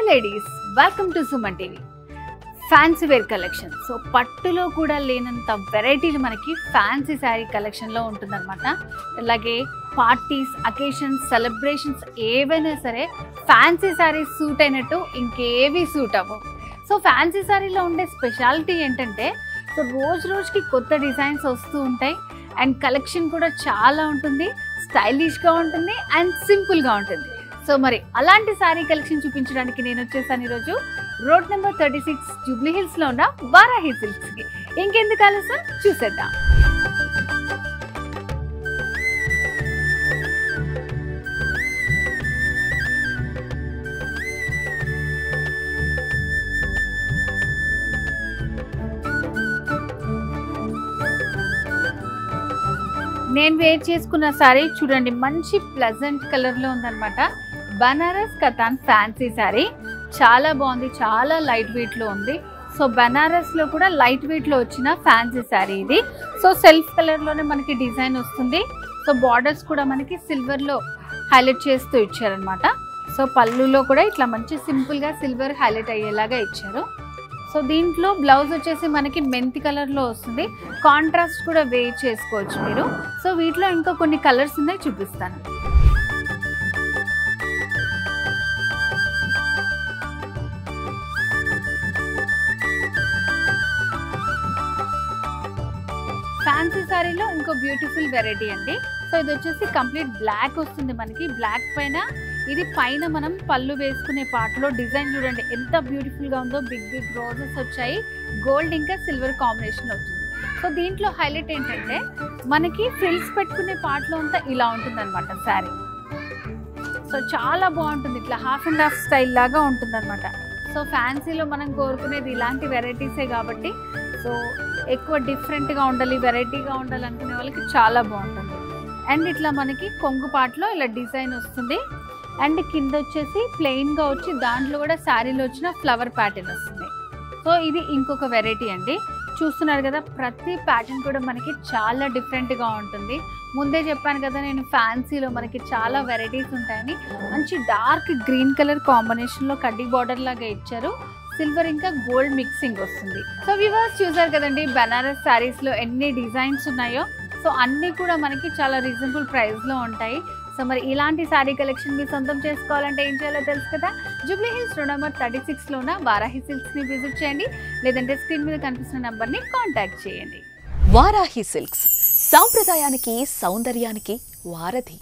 ladies, welcome to Suman TV. Fancy wear collection. So పట్టులో కూడా లేనంత వెరైటీలు మనకి ఫ్యాన్సీ శారీ కలెక్షన్లో ఉంటుందన్నమాట. అలాగే పార్టీస్, అకేషన్స్, సెలబ్రేషన్స్ ఏవైనా సరే ఫ్యాన్సీ శారీస్ సూట్ అయినట్టు ఇంకేవి సూట్ అవ్వవు. సో ఫ్యాన్సీ శారీలో ఉండే స్పెషాలిటీ ఏంటంటే సో రోజుకి కొత్త డిజైన్స్ వస్తూ ఉంటాయి అండ్ కలెక్షన్ కూడా చాలా ఉంటుంది, స్టైలిష్గా ఉంటుంది అండ్ సింపుల్గా ఉంటుంది. సో మరి అలాంటి శారీ కలెక్షన్ చూపించడానికి నేను వచ్చేసాను ఈరోజు రోడ్ నెంబర్ 36 జూబ్లీ హిల్స్లో ఉన్న వారాహి సిల్క్స్కి. ఇంకెందుకు ఆలస్యం, చూసేద్దాం. నేను వేర్ చేసుకున్న శారీ చూడండి, మంచి ప్లెజెంట్ కలర్లో ఉందన్నమాట. బనారస్ కతాన్ ఫ్యాన్సీ శారీ చాలా బాగుంది, చాలా లైట్ వెయిట్లో ఉంది. సో బనారస్లో కూడా లైట్ వెయిట్లో వచ్చిన ఫ్యాన్సీ శారీ ఇది. సో సెల్ఫ్ కలర్లోనే మనకి డిజైన్ వస్తుంది. సో బార్డర్స్ కూడా మనకి సిల్వర్లో హైలైట్ చేస్తూ ఇచ్చారనమాట. సో పళ్ళులో కూడా ఇట్లా మంచి సింపుల్గా సిల్వర్ హైలైట్ అయ్యేలాగా ఇచ్చారు. సో దీంట్లో బ్లౌజ్ వచ్చేసి మనకి మెంతి కలర్లో వస్తుంది. కాంట్రాస్ట్ కూడా వేర్ చేసుకోవచ్చు మీరు. సో వీటిలో ఇంకా కొన్ని కలర్స్ ఉన్నాయి, చూపిస్తాను. ఫ్యాన్సీ శారీలో ఇంకో బ్యూటిఫుల్ వెరైటీ అండి. సో ఇది వచ్చేసి కంప్లీట్ బ్లాక్ వస్తుంది మనకి. బ్లాక్ పైన ఇది పైన మనం పళ్ళు వేసుకునే పార్ట్లో డిజైన్ చూడండి ఎంత బ్యూటిఫుల్గా ఉందో. బిగ్ బిగ్ రోజెస్ వచ్చాయి, గోల్డ్ ఇంకా సిల్వర్ కాంబినేషన్ వచ్చింది. సో దీంట్లో హైలైట్ ఏంటంటే మనకి ఫ్రిల్స్ పెట్టుకునే పార్ట్లో అంతా ఇలా ఉంటుంది అనమాట శారీ. సో చాలా బాగుంటుంది, ఇట్లా హాఫ్ అండ్ హాఫ్ స్టైల్ లాగా ఉంటుంది అనమాట. సో ఫ్యాన్సీలో మనం కోరుకునేది ఇలాంటి వెరైటీసే కాబట్టి సో ఎక్కువ డిఫరెంట్గా ఉండాలి, వెరైటీగా ఉండాలి అనుకునే వాళ్ళకి చాలా బాగుంటుంది. అండ్ ఇట్లా మనకి కొంగు పార్ట్లో ఇలా డిజైన్ వస్తుంది అండ్ కింద వచ్చేసి ప్లెయిన్గా వచ్చి దాంట్లో కూడా శారీలో వచ్చిన ఫ్లవర్ ప్యాటర్న్ వస్తుంది. సో ఇది ఇంకొక వెరైటీ అండి. చూస్తున్నారు కదా, ప్రతి ప్యాటర్న్ కూడా మనకి చాలా డిఫరెంట్గా ఉంటుంది. ముందే చెప్పాను కదా నేను ఫ్యాన్సీలో మనకి చాలా వెరైటీస్ ఉంటాయని. మంచి డార్క్ గ్రీన్ కలర్ కాంబినేషన్లో కడ్డీ బార్డర్ లాగా ఇచ్చారు. సిల్వర్ ఇంకా గోల్డ్ మిక్సింగ్ వస్తుంది. సో వ్యూవర్స్ చూసారు కదండి బనారస్ శారీస్లో ఎన్ని డిజైన్స్ ఉన్నాయో. సో అన్నీ కూడా మనకి చాలా రీజనబుల్ ప్రైస్లో ఉంటాయి. సో మరి ఇలాంటి శారీ కలెక్షన్ మీ సొంతం చేసుకోవాలంటే ఏం చేయాలో తెలుసు కదా. జూబ్లీ హిల్స్ రోడ్ నెంబర్ 36లో ఉన్న వారాహి సిల్క్స్ని విజిట్ చేయండి, లేదంటే స్క్రీన్ మీద కనిపిస్తున్న నెంబర్ని కాంటాక్ట్ చేయండి. వారాహి సిల్క్స్, సాంప్రదాయానికి సౌందర్యానికి వారధి.